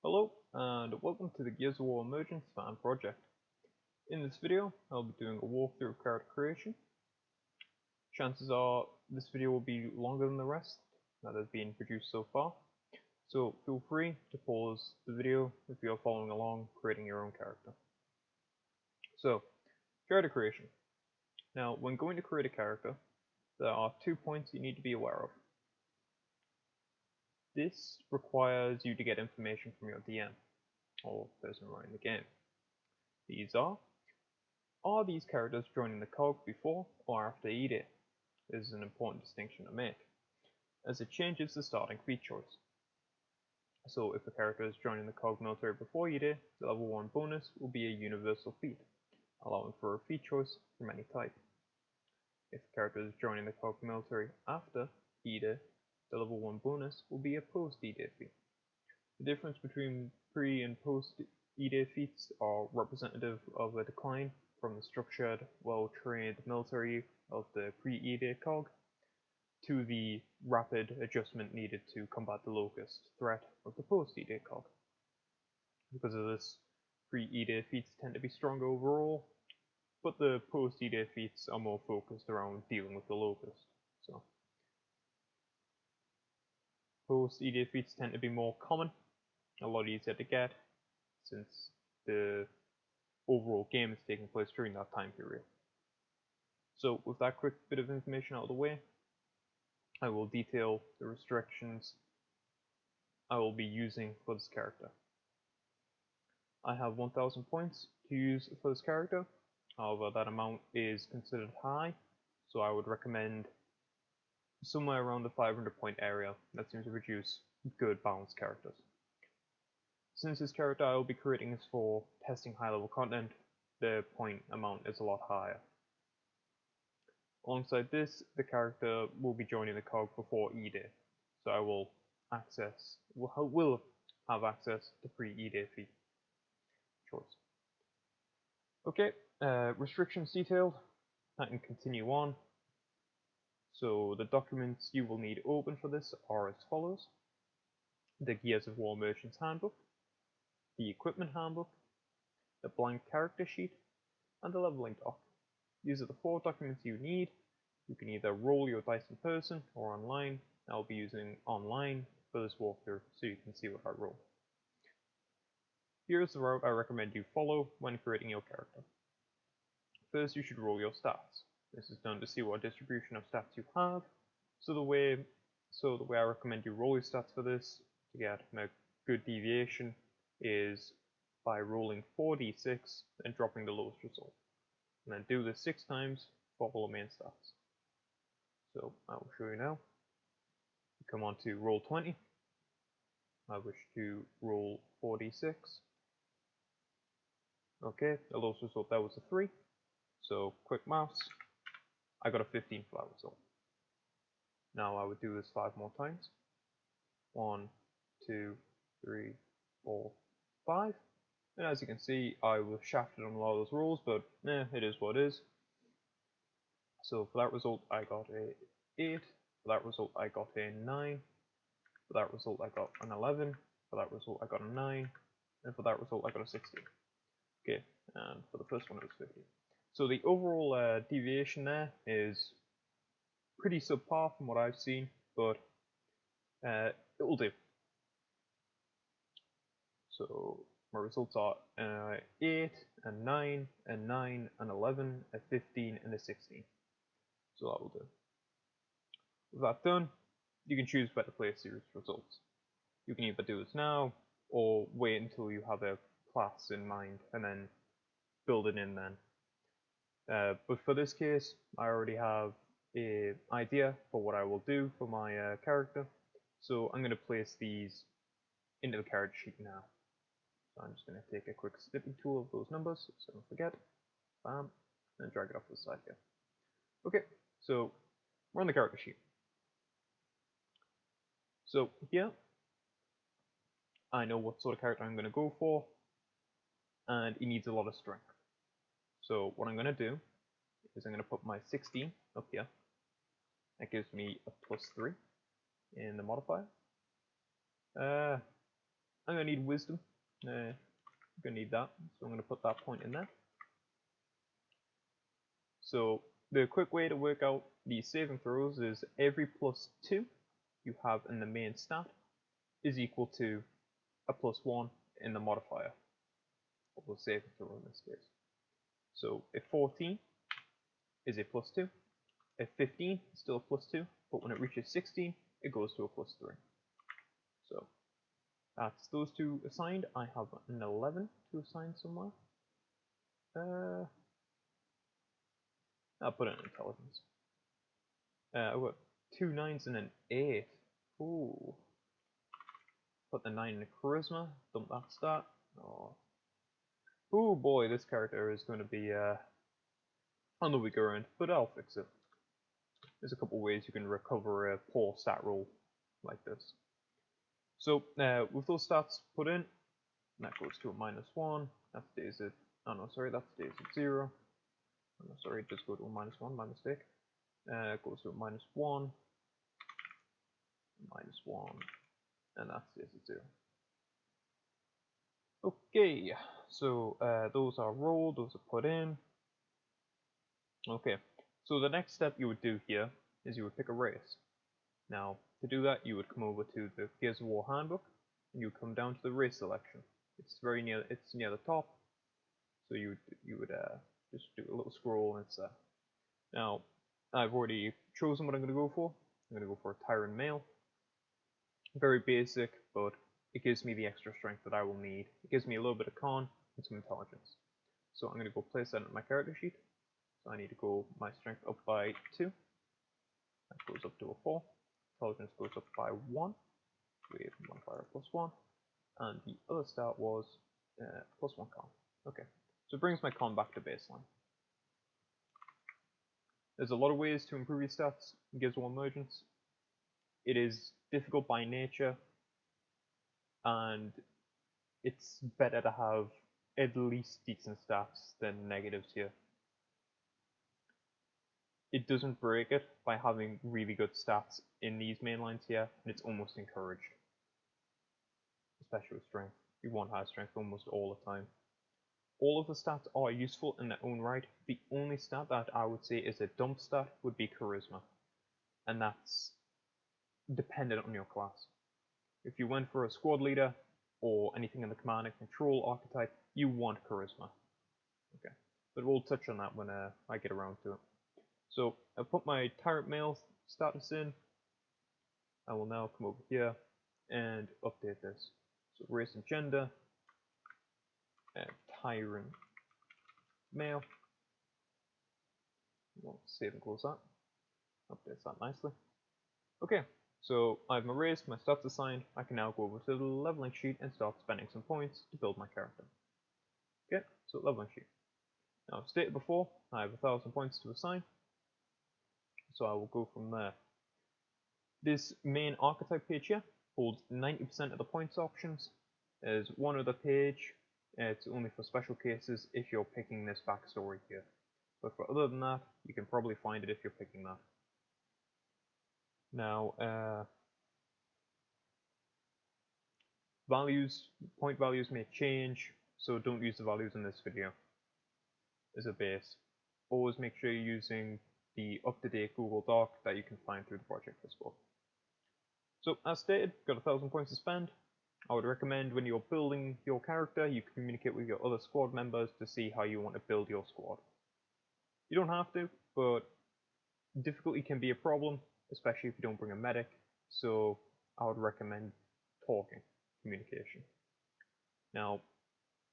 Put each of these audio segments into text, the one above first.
Hello, and welcome to the Gears of War Emergence fan project. In this video, I'll be doing a walkthrough of character creation. Chances are this video will be longer than the rest that has been produced so far, so feel free to pause the video if you're following along creating your own character. So, character creation. Now, when going to create a character, there are 2 points you need to be aware of. This requires you to get information from your DM, or person running the game. These are these characters joining the cog before or after E-Day? This is an important distinction to make, as it changes the starting feat choice. So if a character is joining the cog military before E-Day, the level 1 bonus will be a universal feat, allowing for a feat choice from any type. If a character is joining the cog military after E-Day, the level 1 bonus will be a post-E-Day feat. The difference between pre and post E-Day feats are representative of a decline from the structured, well-trained military of the pre-E-Day cog to the rapid adjustment needed to combat the locust threat of the post-E-Day cog. Because of this, pre-E-Day feats tend to be stronger overall, but the post-E-Day feats are more focused around dealing with the locust. So, post-E-Day feats tend to be more common, a lot easier to get, since the overall game is taking place during that time period. So with that quick bit of information out of the way, I will detail the restrictions I will be using for this character. I have 1000 points to use for this character, however that amount is considered high, so I would recommend somewhere around the 500 point area. That seems to produce good balanced characters. Since this character I will be creating is for testing high level content, the point amount is a lot higher. Alongside this, the character will be joining the cog before E-Day, so I will have access to pre-E-Day feat choice. Okay, restrictions detailed. I can continue on. So the documents you will need open for this are as follows: the Gears of War Emergence handbook, the equipment handbook, the blank character sheet, and the leveling doc. These are the 4 documents you need. You can either roll your dice in person or online. I'll be using online for this walkthrough so you can see what I roll. Here's the route I recommend you follow when creating your character. First, you should roll your stats. This is done to see what distribution of stats you have. So the way I recommend you roll your stats for this to get a good deviation is by rolling 4d6 and dropping the lowest result. And then do this 6 times for all the main stats. So I will show you now. You come on to roll 20. I wish to roll 4d6. Okay, the lowest result there was a 3. So quick mouse, I got a 15 for that result. Now I would do this 5 more times. 1, 2, 3, 4, 5. And as you can see, I was shafted on a lot of those rolls, but it is what it is. So for that result, I got a 8. For that result, I got a 9. For that result, I got an 11. For that result, I got a 9. And for that result, I got a 16. Okay, and for the first one, it was 50. So the overall deviation there is pretty subpar from what I've seen, but it will do. So my results are 8, a 9, a 9, an 11, a 15, and a 16. So that will do. With that done, you can choose where to place your results. You can either do this now, or wait until you have a class in mind, and then build it in then. But for this case, I already have an idea for what I will do for my character, so I'm going to place these into the character sheet now. So I'm just going to take a quick snipping tool of those numbers, so I don't forget. Bam, and drag it off to the side here. Okay, so we're on the character sheet. So here, I know what sort of character I'm going to go for, and it needs a lot of strength. So what I'm going to do is I'm going to put my 16 up here. That gives me a +3 in the modifier. I'm going to need wisdom. I'm going to need that, so I'm going to put that point in there. So the quick way to work out these saving throws is every +2 you have in the main stat is equal to a +1 in the modifier, or the saving throw in this case. So if 14 is a +2, if 15 is still a +2, but when it reaches 16, it goes to a +3. So that's those two assigned. I have an 11 to assign somewhere. I'll put it in intelligence. I've got 2 9s and an 8. Ooh. Put the 9 in charisma. Dump that stat. Oh boy, this character is going to be on the weaker end, but I'll fix it. There's a couple ways you can recover a poor stat roll like this. So with those stats put in, that goes to a -1. That stays at, oh no, sorry, that stays at 0. Oh, no, sorry, it does go to a -1, my mistake. It goes to a -1, -1, and that stays at 0. Okay, so those are rolled, those are put in. Okay, so the next step you would do here is you would pick a race. Now, to do that, you would come over to the Gears of War handbook, and you would come down to the race selection. It's near the top, so you would just do a little scroll, and it's there. Now, I've already chosen what I'm going to go for. I'm going to go for a Tyrant Male. Very basic, but it gives me the extra strength that I will need. It gives me a little bit of con and some intelligence. So I'm going to go place that in my character sheet. So I need to go my strength up by 2. That goes up to a 4. Intelligence goes up by 1. With modifier +1. And the other stat was +1 con. Okay, so it brings my con back to baseline. There's a lot of ways to improve your stats in Gears of War Emergence. It is difficult by nature, and it's better to have at least decent stats than negatives here. It doesn't break it by having really good stats in these main lines here, and it's almost encouraged. Especially with strength. You want high strength almost all the time. All of the stats are useful in their own right. The only stat that I would say is a dump stat would be charisma, and that's dependent on your class. If you went for a squad leader or anything in the command and control archetype, you want charisma. Okay, but we'll touch on that when I get around to it. So I'll put my Tyrant Male status in. I will now come over here and update this. So race and gender, Tyrant Male. We'll save and close that. Updates that nicely. Okay, so I have my race, my stats assigned. I can now go over to the leveling sheet and start spending some points to build my character. Okay, so leveling sheet. Now, as stated before, I have 1,000 points to assign, so I will go from there. This main archetype page here holds 90% of the points options. There's one other page, it's only for special cases if you're picking this backstory here. But for other than that, you can probably find it if you're picking that. Now, point values may change, so don't use the values in this video as a base. Always make sure you're using the up-to-date Google Doc that you can find through the project as well. So, as stated, got 1,000 points to spend. I would recommend when you're building your character, you communicate with your other squad members to see how you want to build your squad. You don't have to, but difficulty can be a problem, especially if you don't bring a medic, so I would recommend talking, communication. Now,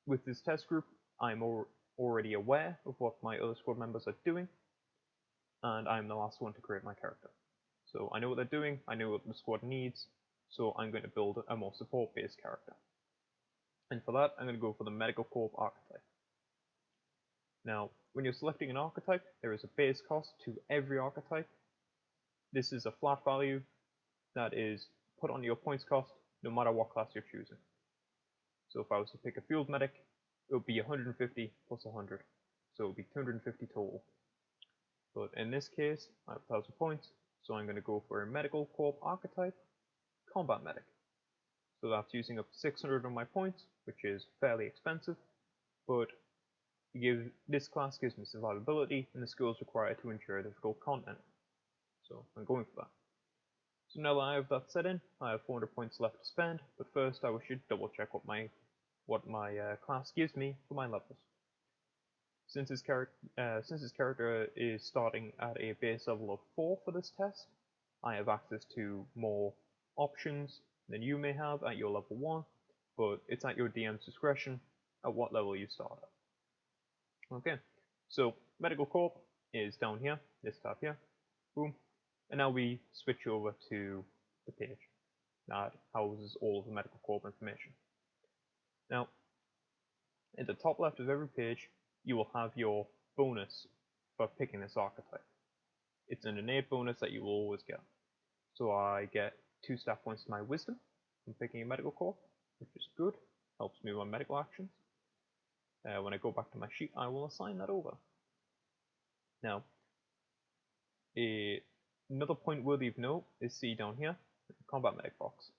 with this test group, I'm already aware of what my other squad members are doing, and I'm the last one to create my character. So I know what they're doing, I know what the squad needs, so I'm going to build a more support-based character. And for that, I'm going to go for the Medical Corps archetype. Now, when you're selecting an archetype, there is a base cost to every archetype. This is a flat value that is put on your points cost no matter what class you're choosing. So if I was to pick a field medic, it would be 150 plus 100. So it would be 250 total. But in this case, I have 1,000 points, so I'm going to go for a Medical Corps archetype, Combat Medic. So that's using up 600 of my points, which is fairly expensive, but this class gives me survivability and the skills required to endure difficult content. So I'm going for that. So now that I have that set in, I have 400 points left to spend, but first I should double check what my class gives me for my levels. Since his character is starting at a base level of 4 for this test, I have access to more options than you may have at your level 1, but it's at your DM's discretion at what level you start at. Okay, so Medical Corp is down here, this tab here, boom, and now we switch over to the page that houses all of the Medical Corp information. Now, at the top left of every page, you will have your bonus for picking this archetype. It's an innate bonus that you will always get. So I get 2 stat points to my wisdom from picking a medical corps, which is good, helps me with my medical actions. When I go back to my sheet, I will assign that over. Now, another point worthy of note is see down here, the combat medic box.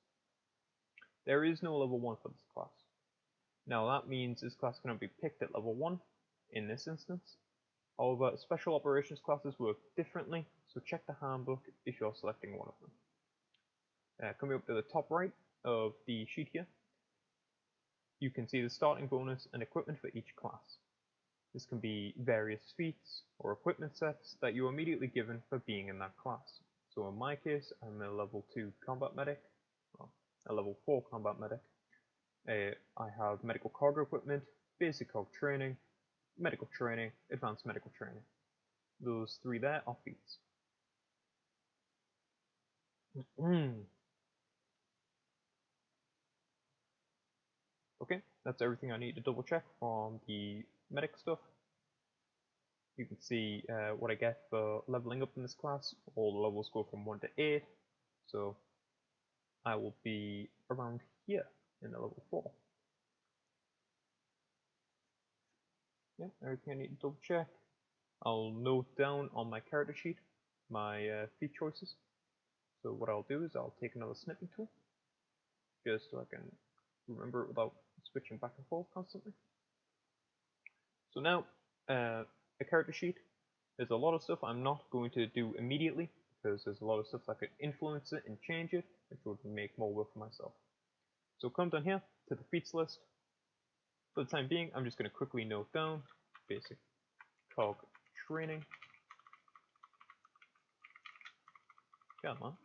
There is no level 1 for this class. Now that means this class cannot be picked at level 1 in this instance. However, special operations classes work differently, so check the handbook if you're selecting one of them. Coming up to the top right of the sheet here, you can see the starting bonus and equipment for each class. This can be various feats or equipment sets that you are immediately given for being in that class. So in my case, I'm a level 2 combat medic, well, a level 4 combat medic. I have medical cargo equipment, basic cog training, medical training, advanced medical training. Those 3 there are feats. Okay, that's everything I need to double check from the medic stuff. You can see what I get for leveling up in this class. All the levels go from 1 to 8, so I will be around here in the level 4. Yeah, everything I need to double check. I'll note down on my character sheet my feat choices. So what I'll do is I'll take another snipping tool, just so I can remember it without switching back and forth constantly. So now, a character sheet. There's a lot of stuff I'm not going to do immediately, because there's a lot of stuff that could influence it and change it, which would make more work for myself. So come down here to the feats list. For the time being, I'm just going to quickly note down basic cog training. Come on.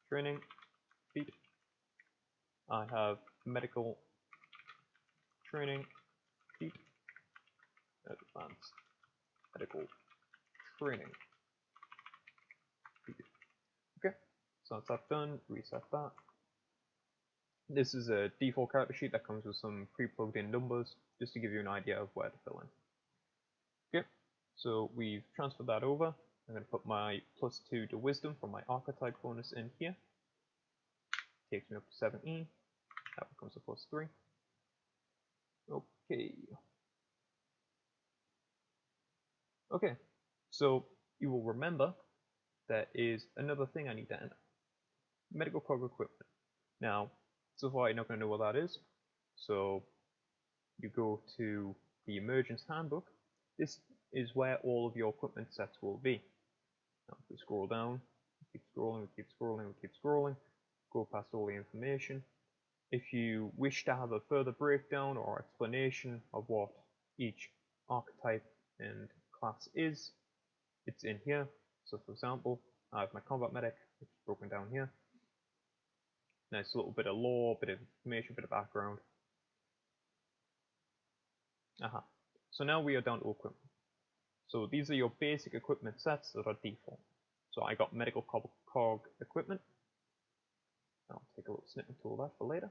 Training, feat. I have medical training, feat. Advanced medical training, feat. Okay, so that's that done. Reset that. This is a default character sheet that comes with some pre-plugged in numbers, just to give you an idea of where to fill in. Okay, so we've transferred that over. I'm going to put my +2 to wisdom from my archetype bonus in here. Takes me up to 17. That becomes a +3. Okay. Okay, so you will remember there is another thing I need to enter. Medical cargo equipment. Now, so far you're not going to know what that is. So you go to the Emergence handbook. This is where all of your equipment sets will be. Now, if we scroll down, we keep scrolling, we keep scrolling, we keep scrolling, go past all the information. If you wish to have a further breakdown or explanation of what each archetype and class is, it's in here. So for example, I have my combat medic, which is broken down here. Nice little bit of lore, bit of information, bit of background. So now we are down to equipment. So these are your basic equipment sets that are default. So I got medical cog equipment. I'll take a little snippet tool of that for later.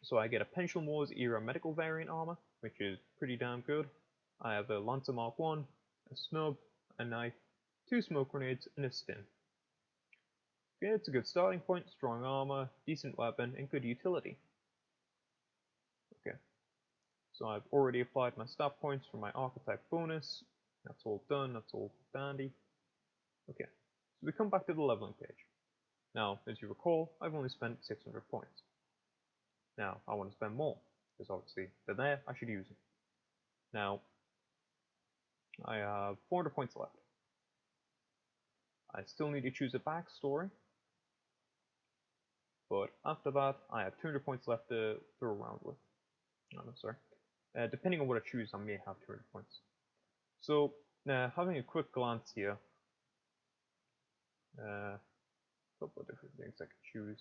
So I get a Pendulum Wars era medical variant armor, which is pretty damn good. I have a Lancer Mark 1, a snub, a knife, 2 smoke grenades, and a stim. Okay, it's a good starting point, strong armor, decent weapon, and good utility. Okay, so I've already applied my stat points for my archetype bonus. That's all done, that's all dandy. Okay, so we come back to the leveling page. Now, as you recall, I've only spent 600 points. Now, I want to spend more, because obviously they're there, I should use them. Now, I have 400 points left. I still need to choose a backstory, but after that, I have 200 points left to throw around with. Oh, no, sorry. Depending on what I choose, I may have 200 points. So, having a quick glance here, a couple of different things I could choose.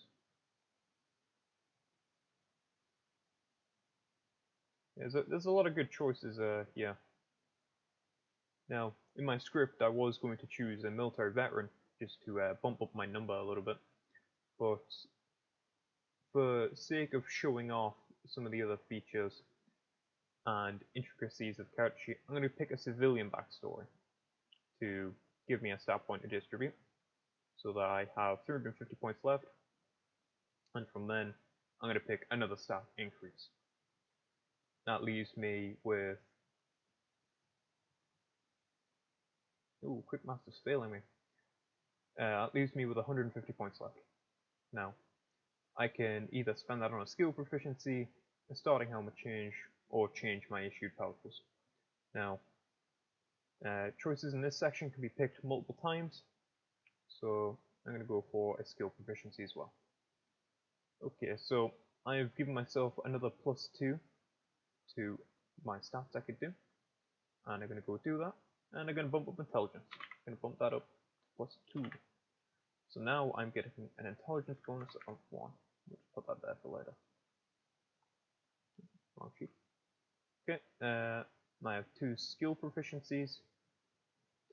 There's a lot of good choices here. Now, in my script, I was going to choose a military veteran just to bump up my number a little bit, but for sake of showing off some of the other features and intricacies of the character sheet, I'm going to pick a civilian backstory to give me a stat point to distribute, so that I have 350 points left, and from then I'm going to pick another stat increase. That leaves me with... Ooh, quick master's failing me. That leaves me with 150 points left. Now, I can either spend that on a skill proficiency, a starting helmet change, or change my issued pouches. Now, choices in this section can be picked multiple times, so I'm going to go for a skill proficiency as well. Okay, so I have given myself another +2 to my stats I could do, and I'm going to go do that, and I'm going to bump up intelligence. I'm going to bump that up to +2. So now I'm getting an intelligence bonus of 1. Let's put that there for later. Wrong sheet. Okay, I have 2 skill proficiencies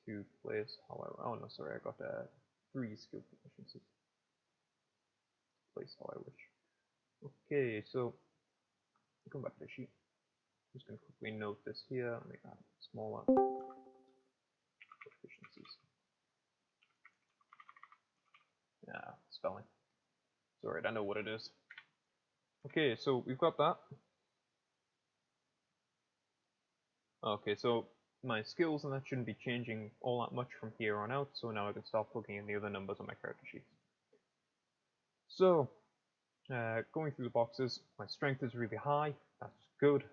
to place, however, oh no, sorry, I got 3 skill proficiencies. Place how I wish. Okay, so come back to the sheet. I'm just going to quickly note this here, make that smaller. Proficiencies. Yeah, spelling. It's alright, I know what it is. Okay, so we've got that. Okay, so my skills and that shouldn't be changing all that much from here on out, so now I can start plugging in the other numbers on my character sheets. So, going through the boxes, my strength is really high, that's good.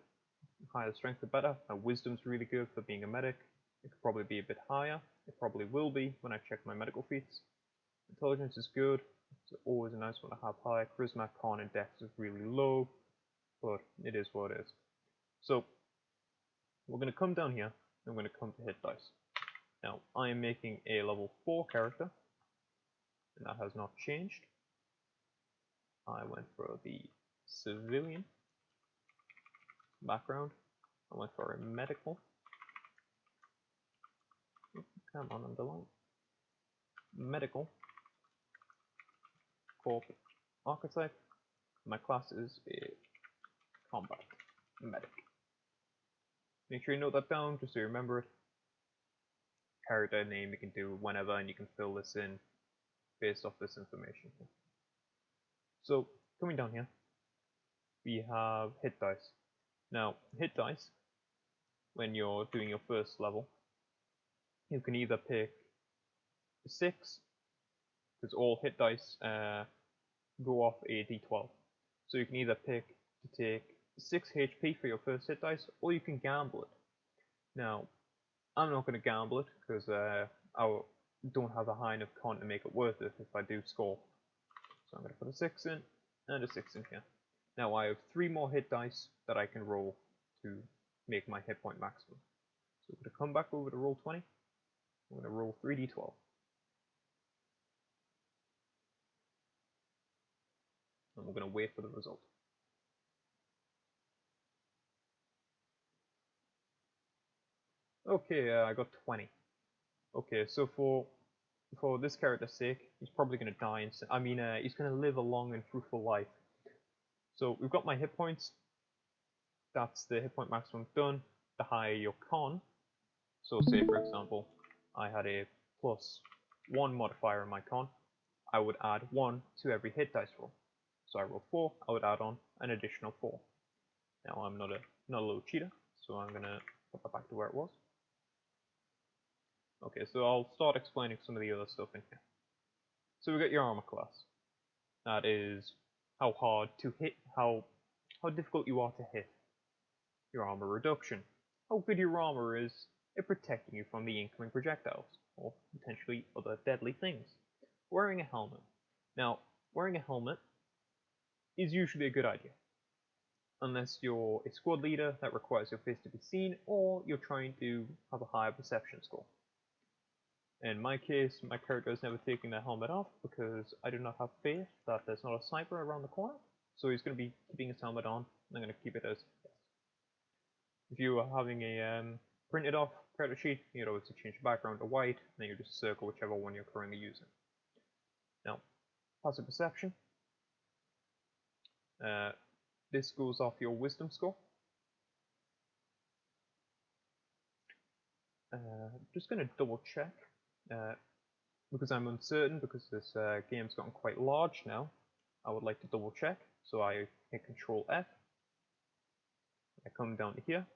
The higher the strength, the better. My wisdom's really good for being a medic. It could probably be a bit higher. It probably will be when I check my medical feats. Intelligence is good. It's always a nice one to have high. Charisma, con, and dex is really low, but it is what it is. So, we're going to come down here, and we're going to come to hit dice. Now, I am making a level 4 character, and that has not changed. I went for the civilian background. I went for a medical. Come on, underline. Medical. Corporate archetype. My class is a combat medic. Make sure you note that down just so you remember it. Character name you can do whenever, and you can fill this in based off this information. So, coming down here, we have hit dice. Now, hit dice, when you're doing your first level, you can either pick 6, because all hit dice go off a d12. So you can either pick to take 6 HP for your first hit dice, or you can gamble it. Now, I'm not going to gamble it, because I don't have a high enough con to make it worth it if I do score. So I'm going to put a 6 in, and a 6 in here. Now I have 3 more hit dice that I can roll to make my hit point maximum. So I'm going to come back over to roll 20. I'm going to roll 3d12. And we're going to wait for the result. Okay, I got 20. Okay, so for this character's sake, he's probably going to die. He's going to live a long and fruitful life. So we've got my hit points. That's the hit point maximum done. The higher your con. So say for example, I had a +1 modifier in my con. I would add 1 to every hit dice roll. So I roll 4, I would add on an additional 4. Now I'm not a little cheater, so I'm gonna put that back to where it was. Okay, so I'll start explaining some of the other stuff in here. So we got your armor class. That is how hard to hit, how difficult you are to hit. Your armor reduction. How good your armor is at protecting you from the incoming projectiles, or potentially other deadly things. Wearing a helmet. Now, wearing a helmet is usually a good idea. Unless you're a squad leader that requires your face to be seen, or you're trying to have a higher perception score. In my case, my character is never taking their helmet off because I do not have faith that there's not a sniper around the corner, so he's going to be keeping his helmet on, and I'm going to keep it as yes. If you are having a printed off character sheet, you know, it's to change the background to white, and then you just circle whichever one you're currently using. Now, passive perception. This goes off your wisdom score. Just going to double check, because I'm uncertain, because this game's gotten quite large now. I would like to double check, so I hit Control F. I come down to here,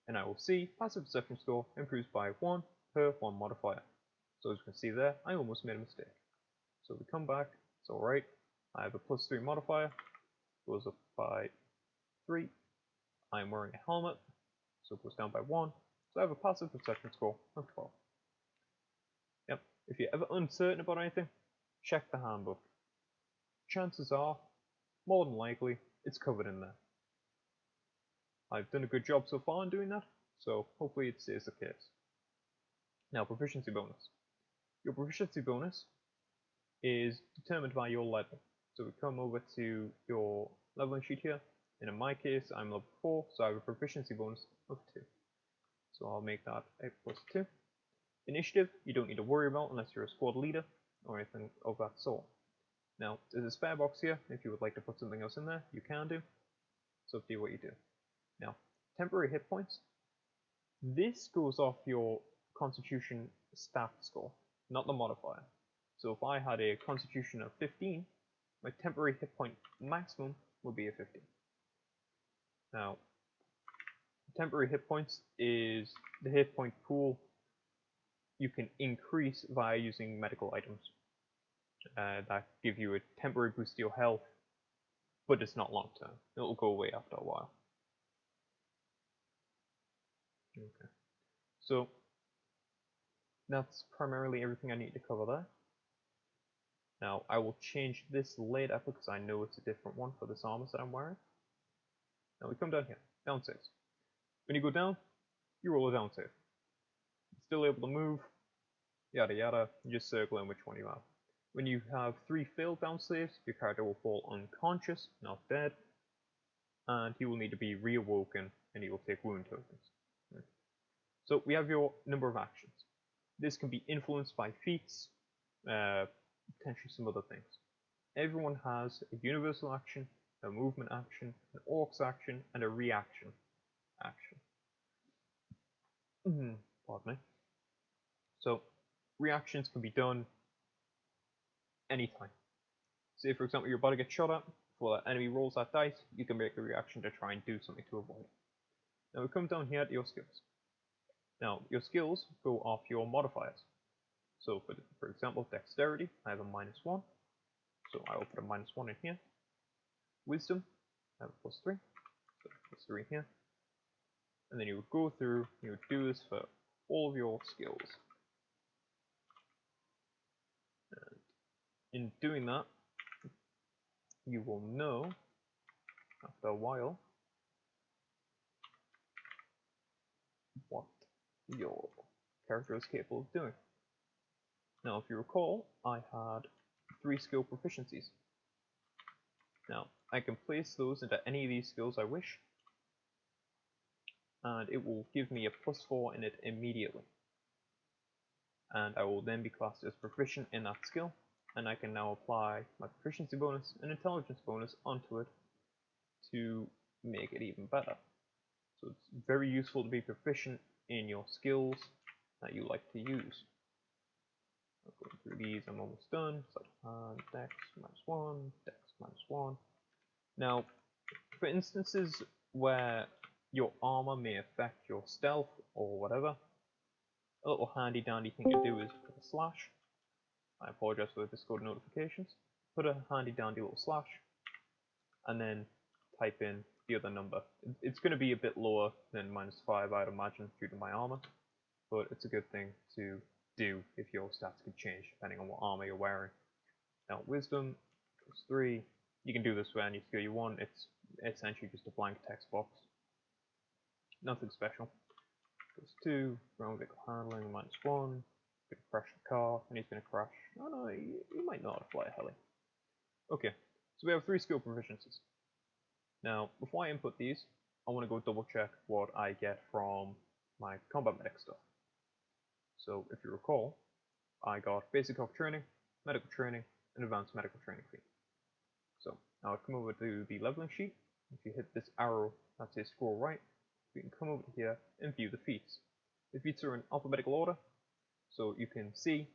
and I will see passive perception score improves by 1 per 1 modifier. So as you can see there, I almost made a mistake. So we come back, it's alright. I have a +3 modifier, goes up by 3. I'm wearing a helmet, so it goes down by 1. So I have a passive perception score of 12. Yep, if you're ever uncertain about anything, check the handbook. Chances are, more than likely, it's covered in there. I've done a good job so far in doing that, so hopefully it stays the case. Now, proficiency bonus. Your proficiency bonus is determined by your level. So we come over to your leveling sheet here, and in my case, I'm level 4, so I have a proficiency bonus of 2. So I'll make that a +2. Initiative, you don't need to worry about unless you're a squad leader or anything of that sort. Now, there's a spare box here. If you would like to put something else in there, you can do. It's up to you what you do. Now, temporary hit points. This goes off your constitution stat score, not the modifier. So if I had a constitution of 15, my temporary hit point maximum would be a 15. Now, temporary hit points is the hit point pool you can increase via using medical items that give you a temporary boost to your health, but it's not long term. It'll go away after a while. Okay, so that's primarily everything I need to cover there. Now I will change this later because I know it's a different one for this armor that I'm wearing. Now we come down here, down saves. When you go down, you roll a down save. You're still able to move, yada yada, you just circle in which one you have. When you have 3 failed down saves, your character will fall unconscious, not dead, and he will need to be reawoken, and he will take wound tokens. So we have your number of actions. This can be influenced by feats, potentially some other things. Everyone has a universal action, a movement action, an orcs action, and a reaction action. Pardon me. So reactions can be done anytime. Say for example you're about to get shot at, before that enemy rolls that dice, you can make a reaction to try and do something to avoid it. Now we come down here to your skills. Now your skills go off your modifiers. So for example, dexterity, I have a -1, so I will put a -1 in here. Wisdom, I have a +3, so +3 here. And then you would go through, you would do this for all of your skills. And in doing that, you will know, after a while, what your character is capable of doing. Now, if you recall, I had 3 skill proficiencies. Now, I can place those into any of these skills I wish, and it will give me a +4 in it immediately. And I will then be classed as proficient in that skill, and I can now apply my proficiency bonus and intelligence bonus onto it to make it even better. So it's very useful to be proficient in your skills that you like to use. I'm going through these, I'm almost done. So dex -1, dex -1. Now, for instances where your armor may affect your stealth or whatever, a little handy dandy thing to do is put a slash. I apologize for the Discord notifications. Put a handy dandy little slash, and then type in the other number. It's going to be a bit lower than -5, I'd imagine, due to my armor, but it's a good thing to do if your stats can change depending on what armor you're wearing. Now, wisdom +3. You can do this with any skill you want. It's essentially just a blank text box. Nothing special. +2. Ground vehicle handling -1. Gonna crash the car, and he's gonna crash. Oh no, he might not fly a heli. Okay, so we have 3 skill proficiencies. Now, before I input these, I want to go double check what I get from my combat medic stuff. So, if you recall, I got basic health training, medical training, and advanced medical training feat. So, now I come over to the leveling sheet. If you hit this arrow that says scroll right, you can come over here and view the feats. The feats are in alphabetical order, so you can see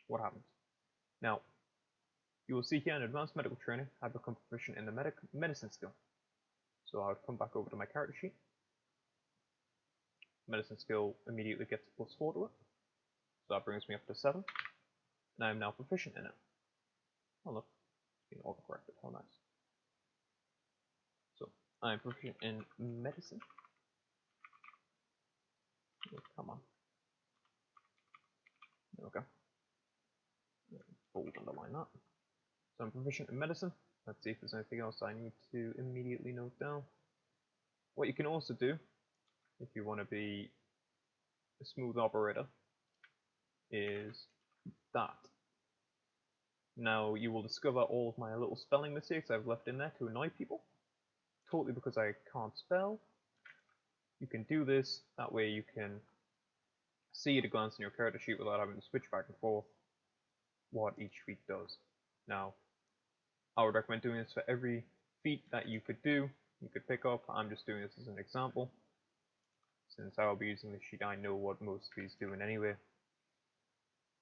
what happens. Now, you will see here in advanced medical training, I become proficient in the medicine skill. So I would come back over to my character sheet. Medicine skill immediately gets a +4 to it. So that brings me up to 7. And I am now proficient in it. Oh look, it's being auto-corrected, how nice. So, I am proficient in medicine. Oh, come on. Okay. Bold underline that. So I'm proficient in medicine. Let's see if there's anything else I need to immediately note down. What you can also do, if you want to be a smooth operator, is that. Now you will discover all of my little spelling mistakes I've left in there to annoy people. Totally because I can't spell. You can do this, that way you can see at a glance in your character sheet without having to switch back and forth what each feat does. Now, I would recommend doing this for every feat that you could do, you could pick up. I'm just doing this as an example. Since I'll be using this sheet, I know what most of these do in anyway.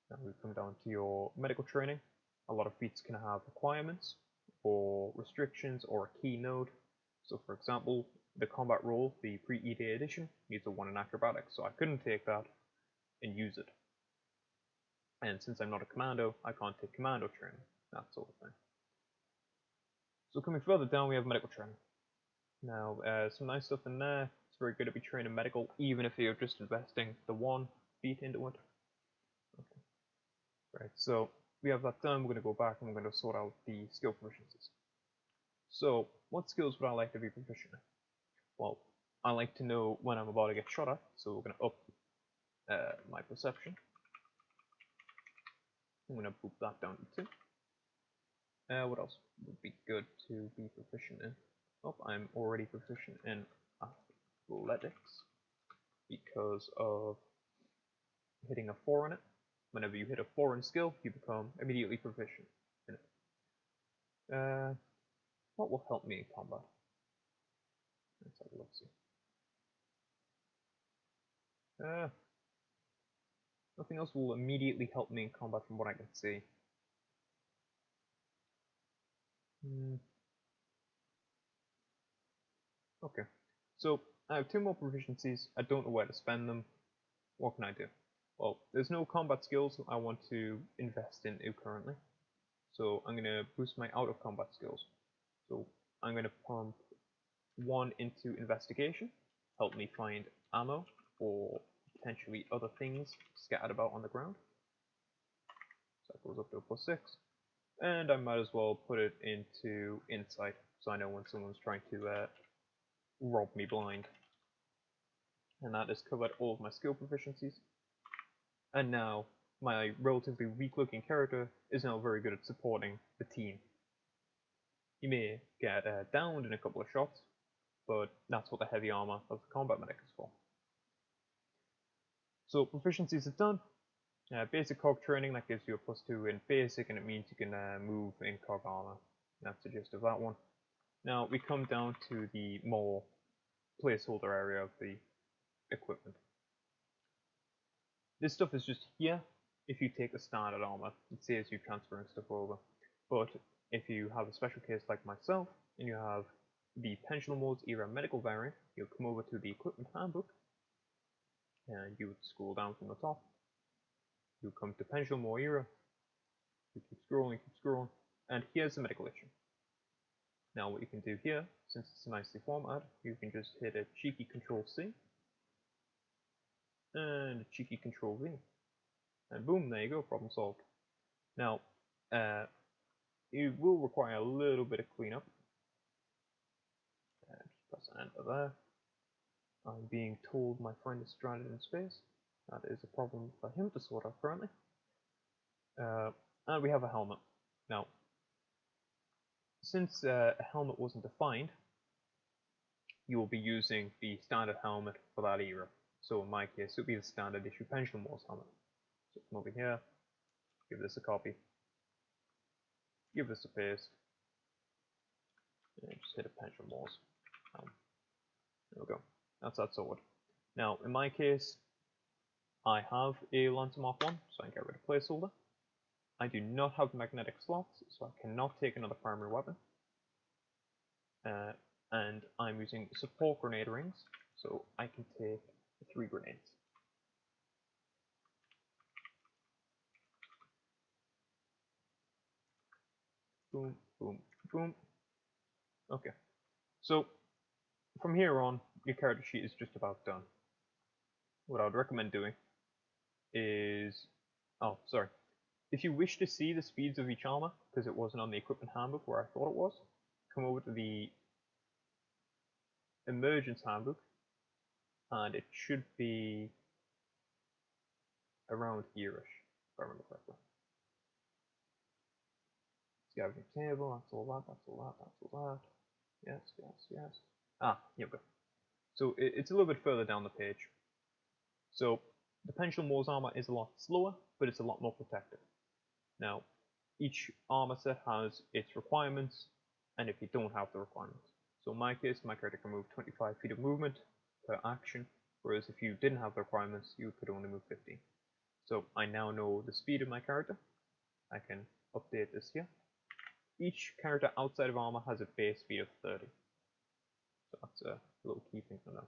Now we come down to your medical training. A lot of feats can have requirements or restrictions or a key node. So for example, the combat role, the pre-EDA edition, needs a 1 in acrobatics, so I couldn't take that and use it. And since I'm not a commando, I can't take commando training, that sort of thing. So coming further down, we have medical training. Now, some nice stuff in there. It's very good to be trained in medical, even if you're just investing the 1 feat into it. Okay. Right, so we have that done. We're going to go back and we're going to sort out the skill proficiencies. So, what skills would I like to be proficient in? Well, I like to know when I'm about to get shot at, so we're going to up my perception. I'm going to boop that down to 2. What else would be good to be proficient in? Oh, I'm already proficient in athletics because of hitting a 4 on it. Whenever you hit a 4 in skill, you become immediately proficient in it. What will help me in combat? Let's have a look. See. Nothing else will immediately help me in combat from what I can see. Okay, so I have 2 more proficiencies. I don't know where to spend them. What can I do? Well, there's no combat skills I want to invest in currently. So I'm going to boost my out of combat skills. So I'm going to pump 1 into investigation, help me find ammo or potentially other things scattered about on the ground. So that goes up to a +6. And I might as well put it into insight, so I know when someone's trying to rob me blind. And that has covered all of my skill proficiencies. And now, my relatively weak looking character is now very good at supporting the team. He may get downed in a couple of shots, but that's what the heavy armor of the combat medic is for. So proficiencies are done. Basic cog training, that gives you a +2 in basic, and it means you can move in cog armor. That's the gist of that one. Now we come down to the more placeholder area of the equipment. This stuff is just here if you take the standard armor. It saves you transferring stuff over. But if you have a special case like myself, and you have the Pendulum Modes Era Medical variant, you'll come over to the Equipment Handbook, and you would scroll down from the top. You come to Pendulum Mode Era, We keep scrolling, and here's the medical issue. Now what you can do here, since it's nicely formatted, you can just hit a cheeky Control-C and a cheeky Control-V. And boom, there you go, problem solved. Now, it will require a little bit of cleanup. Just press enter there. I'm being told my friend is stranded in space. That is a problem for him to sort out currently. And we have a helmet. Now, since a helmet wasn't defined, you will be using the standard helmet for that era. So in my case, it would be the standard issue Pendulum Wars helmet. So come over here, give this a copy, give this a paste, and just hit a Pendulum Wars. There we go. That's that sorted. Now, in my case, I have a Lancer Mark 1, so I can get rid of placeholder. I do not have magnetic slots, so I cannot take another primary weapon. And I'm using support grenade rings, so I can take 3 grenades. Boom, boom, boom. Okay, so from here on, your character sheet is just about done. What I would recommend doing is, if you wish to see the speeds of each armor, because it wasn't on the equipment handbook where I thought it was, come over to the Emergence handbook, and it should be around here-ish, if I remember correctly. Scavenging table, that's all that, that's all that, that's all that. Yes, yes, yes. Ah, here we go. So it's a little bit further down the page. So the Pendulum Wars armor is a lot slower, but it's a lot more protective. Now, each armor set has its requirements, and if you don't have the requirements. So in my case, my character can move 25 feet of movement per action, whereas if you didn't have the requirements, you could only move 15. So I now know the speed of my character. I can update this here. Each character outside of armor has a base speed of 30. So that's a little key thing to know.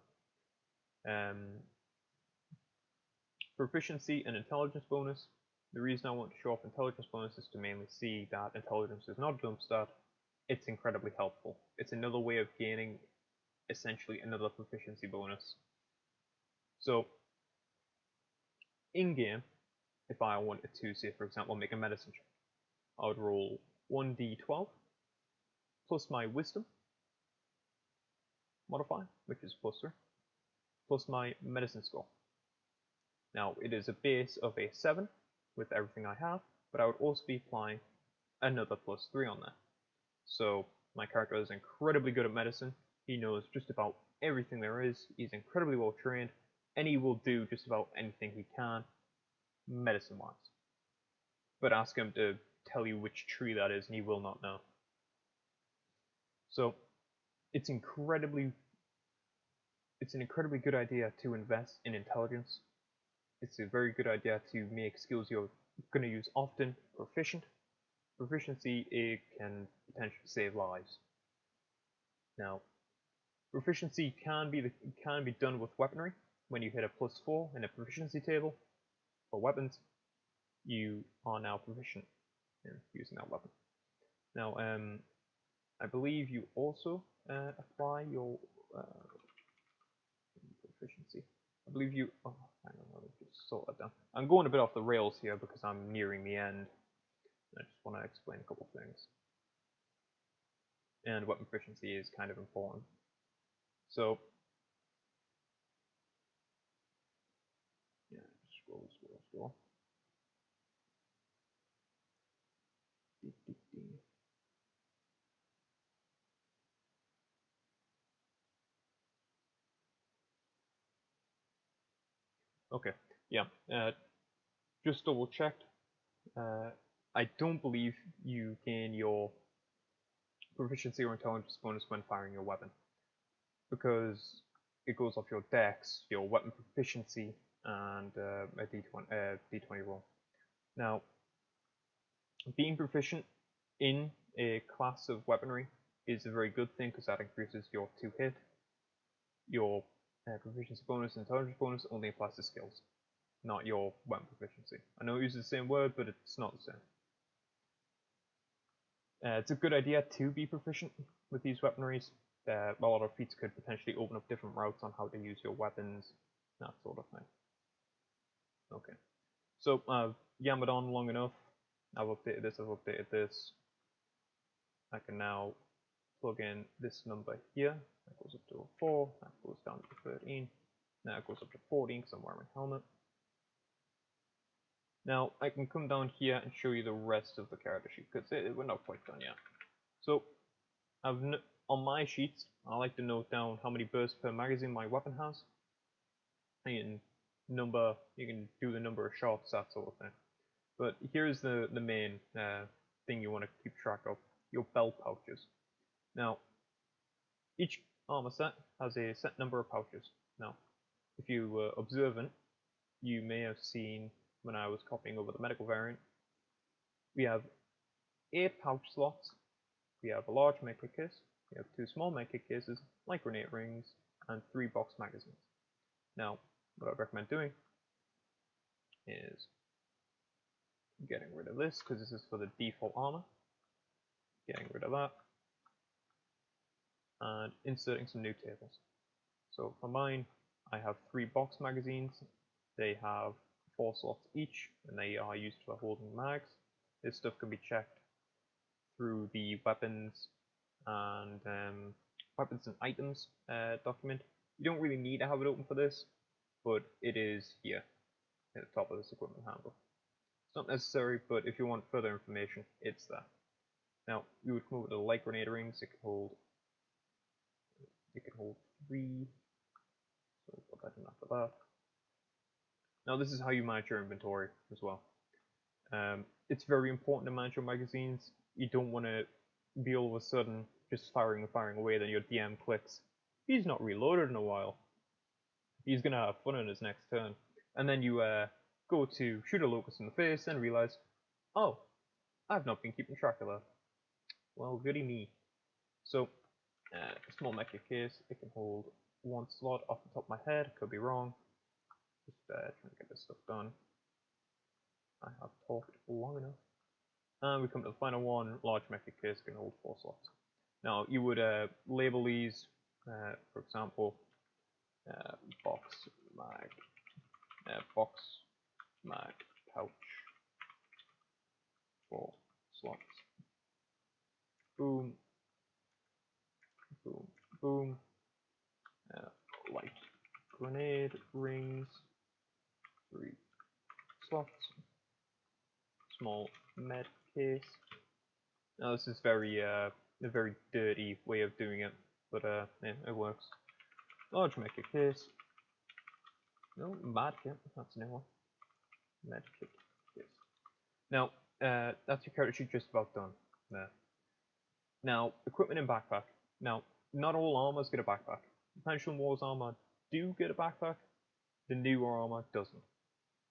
Proficiency and intelligence bonus. The reason I want to show off intelligence bonus is to mainly see that intelligence is not a dump stat. It's incredibly helpful. It's another way of gaining essentially another proficiency bonus. So in game, if I wanted to, say for example, make a medicine check, I would roll 1d12 plus my wisdom modifier, which is +3, plus my medicine score. Now it is a base of a 7 with everything I have, but I would also be applying another +3 on that. So my character is incredibly good at medicine. He knows just about everything there is. He's incredibly well trained, and he will do just about anything he can, medicine-wise. But ask him to tell you which tree that is, and he will not know. So it's an incredibly good idea to invest in intelligence. It's a very good idea to make skills you're going to use often proficient. Proficiency, it can potentially save lives. Now, proficiency can be done with weaponry. When you hit a +4 in a proficiency table for weapons, you are now proficient in using that weapon. Now, I believe you also apply your proficiency. I believe you. Oh, hang on, let me just sort that down. I'm going a bit off the rails here because I'm nearing the end. I just want to explain a couple things. And weapon proficiency is kind of important. So, yeah, scroll. Okay, yeah, just double checked. I don't believe you gain your proficiency or intelligence bonus when firing your weapon, because it goes off your dex, your weapon proficiency, and a d20 roll. Now, being proficient in a class of weaponry is a very good thing because that increases your 2-hit. Your proficiency bonus and intelligence bonus only applies to skills, not your weapon proficiency. I know it uses the same word, but it's not the same. It's a good idea to be proficient with these weaponries. A lot of feats could potentially open up different routes on how to use your weapons, that sort of thing. Okay, so I've yammered on long enough. I've updated this, I've updated this. I can now plug in this number here. That goes up to 4, that goes down to 13. Now it goes up to 14 because I'm wearing my helmet. Now I can come down here and show you the rest of the character sheet because we're not quite done yet. So on my sheets, I like to note down how many bursts per magazine my weapon has. You can do the number of shots, that sort of thing. But here's the main thing you want to keep track of: your belt pouches. Now, each armor set has a set number of pouches. Now, if you were observant, you may have seen when I was copying over the medical variant, we have 8 pouch slots. We have a large medkit case, we have 2 small medkit cases, like grenade rings, and 3 box magazines. Now, what I recommend doing is getting rid of this, because this is for the default armor, getting rid of that, and inserting some new tables. So for mine, I have 3 box magazines. They have 4 slots each, and they are used for holding mags. This stuff can be checked through the weapons and items document. You don't really need to have it open for this, but it is here at the top of this equipment handbook. It's not necessary, but if you want further information, it's there. Now, you would come over to the light grenade rings. It can hold 3. So we'll put that in after that. Now, this is how you manage your inventory as well. It's very important to manage your magazines. You don't want to be all of a sudden just firing away, then your DM clicks, he's not reloaded in a while. He's going to have fun in his next turn. And then you go to shoot a locust in the face and realize, oh, I've not been keeping track of that. Well, goody me. So, small medkit case, it can hold 1 slot off the top of my head, could be wrong. Just trying to get this stuff done. I have talked long enough. And we come to the final one. Large medkit case can hold 4 slots. Now you would label these, for example, box mag pouch 4 slots. Boom, boom, boom. Light grenade rings 3 slots. Small med case. Now this is a very dirty way of doing it, but yeah, it works. Large medkit case. No, medkit, that's a new one. Medkit case. Now, that's your character sheet just about done there. Now, equipment and backpack. Now, not all armors get a backpack. Pendulum Wars armor do get a backpack. The newer armor doesn't.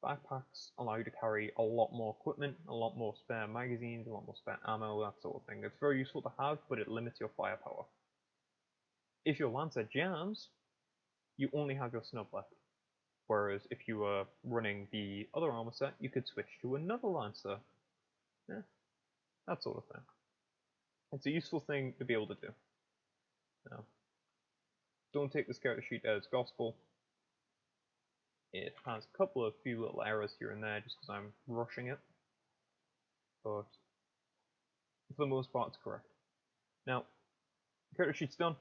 Backpacks allow you to carry a lot more equipment, a lot more spare magazines, a lot more spare ammo, that sort of thing. It's very useful to have, but it limits your firepower. If your Lancer jams, you only have your snub left. Whereas if you were running the other armor set, you could switch to another Lancer. Yeah, that sort of thing. It's a useful thing to be able to do. Now, don't take this character sheet as gospel. It has a few little errors here and there just because I'm rushing it, but for the most part it's correct. Now, the character sheet's done.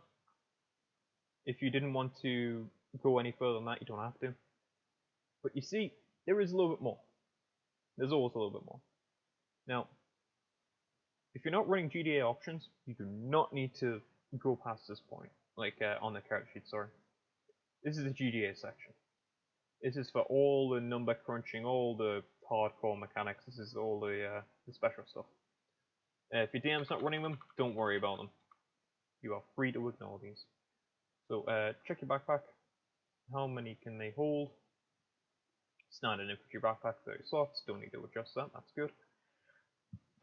If you didn't want to go any further than that, you don't have to. But you see, there is a little bit more. There's always a little bit more. Now, if you're not running GDA options, you do not need to go past this point, like on the character sheet, sorry. This is the GDA section. This is for all the number crunching, all the hardcore mechanics. This is all the special stuff. If your DM's not running them, don't worry about them. You are free to ignore these. So check your backpack. How many can they hold? Standard infantry backpack, 30 slots. Don't need to adjust that. That's good.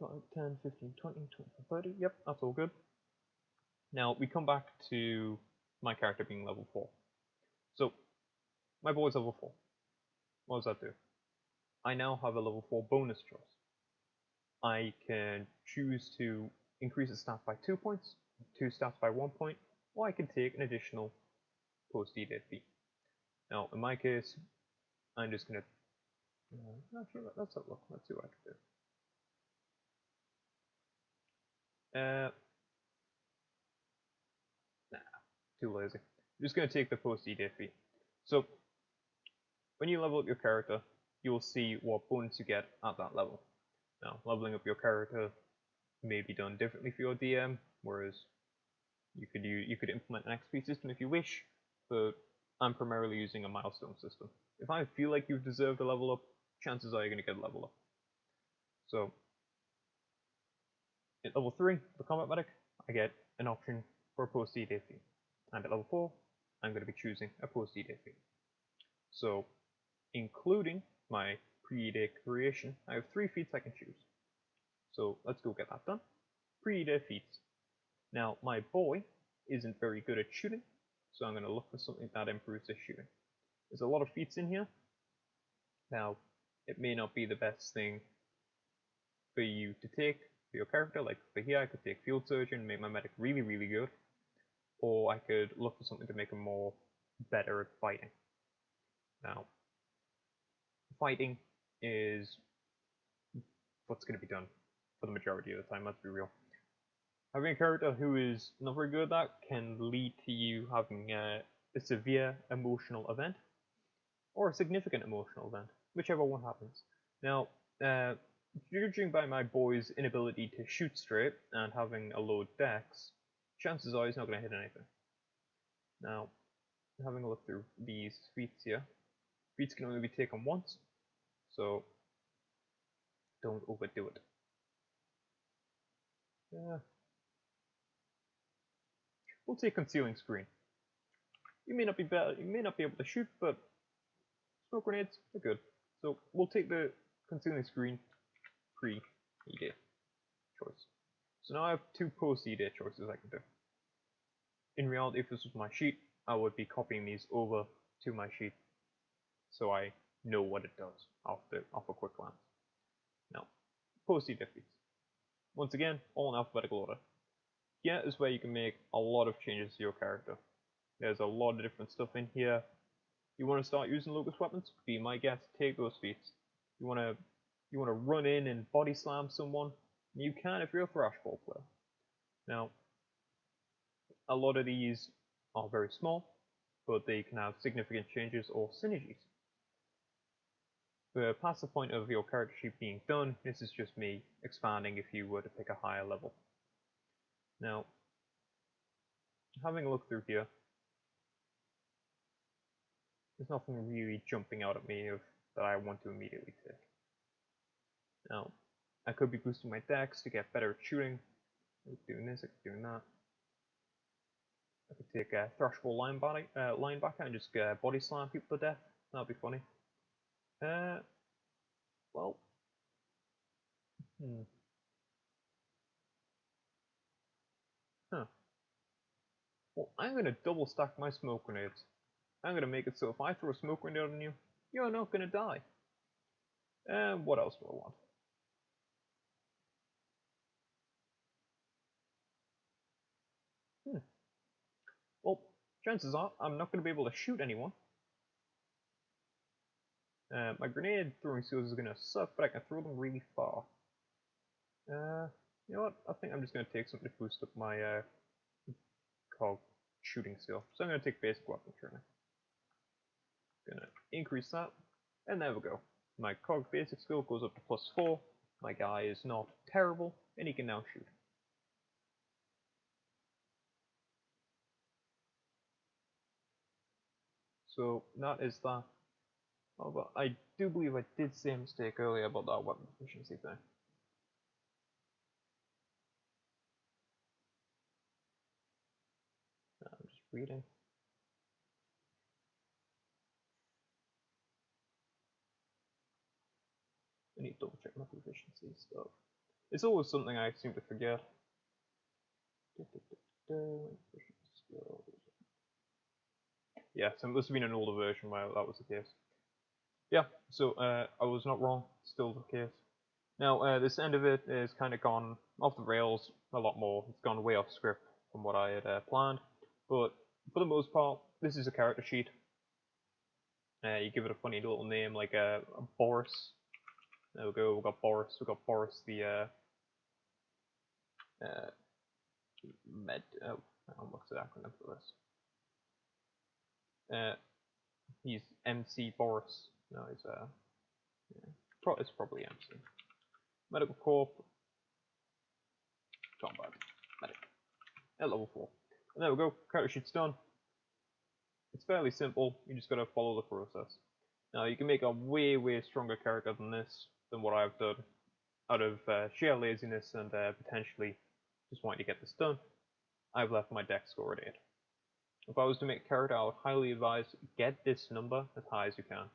5, 10, 15, 20, 25, 30. Yep, that's all good. Now we come back to my character being level 4. So my boy's level 4. What does that do? I now have a level 4 bonus choice. I can choose to increase its stats by 2 points, 2 stats by 1 point, or I can take an additional post-E-Day feat. Now, in my case, I'm just going to... actually, let's have a look. Let's see what I can do. Nah, too lazy. I'm just going to take the post-E-Day feat. So, when you level up your character, you will see what bonus you get at that level. Now, leveling up your character may be done differently for your DM, whereas you could implement an XP system if you wish, but I'm primarily using a milestone system. If I feel like you've deserved a level up, chances are you're going to get a level up. So, at level 3, the combat medic, I get an option for a post-E-Day feat. And at level 4, I'm going to be choosing a post-E-Day feat. So, including my pre-E-Day creation, I have 3 feats I can choose. So, let's go get that done. Pre-E-Day feats. Now, my boy isn't very good at shooting, so I'm going to look for something that improves his shooting. There's a lot of feats in here. Now, it may not be the best thing for you to take for your character. Like for here, I could take Field Surgeon and make my medic really, really good. Or I could look for something to make him more better at fighting. Now, fighting is what's going to be done for the majority of the time, let's be real. Having a character who is not very good at that can lead to you having a severe emotional event, or a significant emotional event, whichever one happens. Now, judging by my boy's inability to shoot straight and having a low dex, chances are he's not going to hit anything. Now, having a look through these feats here, feats can only be taken once, so don't overdo it. We'll take Concealing Screen. You may not be able to shoot, but smoke grenades are good. So we'll take the Concealing Screen pre-E-Day choice. So now I have 2 post-E-Day choices I can do. In reality, if this was my sheet, I would be copying these over to my sheet, so I know what it does off a quick glance. Now, post-E-Day feats. Once again, all in alphabetical order. Here is where you can make a lot of changes to your character. There's a lot of different stuff in here. You want to start using locust weapons? Be my guest. Take those feats. You want to run in and body slam someone? You can if you're a thrashball player. Now, a lot of these are very small, but they can have significant changes or synergies. Past the point of your character sheet being done, this is just me expanding if you were to pick a higher level. Now, having a look through here, there's nothing really jumping out at me that I want to immediately take. Now, I could be boosting my dex to get better at shooting. I could be doing this, I could be doing that. I could take a thrashball linebacker and just body slam people to death. That'd be funny. Well, Well, I'm gonna double stack my smoke grenades. I'm gonna make it so if I throw a smoke grenade on you, you're not gonna die. And what else do I want? Well, chances are I'm not gonna be able to shoot anyone. My grenade throwing skills is gonna suck, but I can throw them really far. You know what? I think I'm just gonna take something to boost up my cog shooting skill. So I'm gonna take basic weapon training. Gonna increase that, and there we go. My cog basic skill goes up to +4. My guy is not terrible, and he can now shoot. So that is that. Oh, but I do believe I did say a mistake earlier about that weapon efficiency thing. I'm just reading. I need to double check my proficiency stuff. It's always something I seem to forget. Yeah, so it must have been an older version where that was the case. Yeah, so I was not wrong, still the case. Now, this end of it is kind of gone off the rails a lot more. It's gone way off script from what I had planned, but for the most part, this is a character sheet. You give it a funny little name like Boris. There we go. We've got Boris. We've got Boris the med. Oh, what's the acronym for this? He's MC Boris. No, he's yeah. It's probably MC. Medical Corp. Combat. Medic. At level 4. And there we go. Character sheet's done. It's fairly simple. You just gotta follow the process. Now you can make a way stronger character than this, than what I've done, out of sheer laziness and potentially just wanting to get this done. I've left my dex score at 8. If I was to make a character, I would highly advise get this number as high as you can.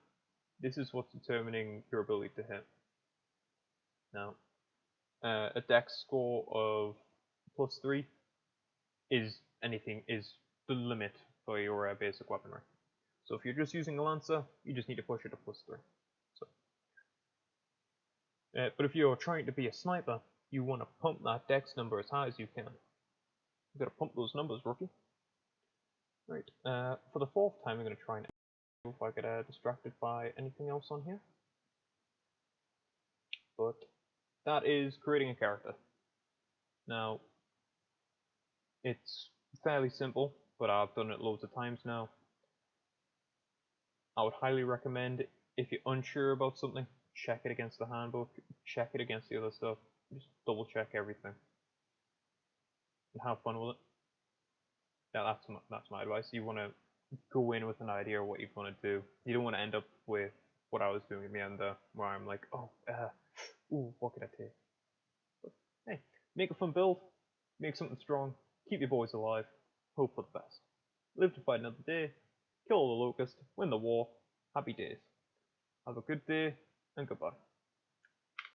This is what's determining your ability to hit. Now, a dex score of +3 is the limit for your basic weaponry. So if you're just using a lancer, you just need to push it to +3. So, but if you're trying to be a sniper, you want to pump that dex number as high as you can. You've got to pump those numbers, rookie. Right. For the 4th time, I'm going to try and if I get distracted by anything else on here. But that is creating a character. Now, it's fairly simple, but I've done it loads of times now. I would highly recommend, if you're unsure about something, check it against the handbook, check it against the other stuff, just double check everything. And have fun with it. Yeah, that's my advice. You want to go in with an idea of what you want to do. You don't want to end up with what I was doing in the end there, where I'm like, what could I take? But hey, make a fun build, make something strong, keep your boys alive, hope for the best. Live to fight another day, kill all the locusts, win the war, happy days. Have a good day, and goodbye.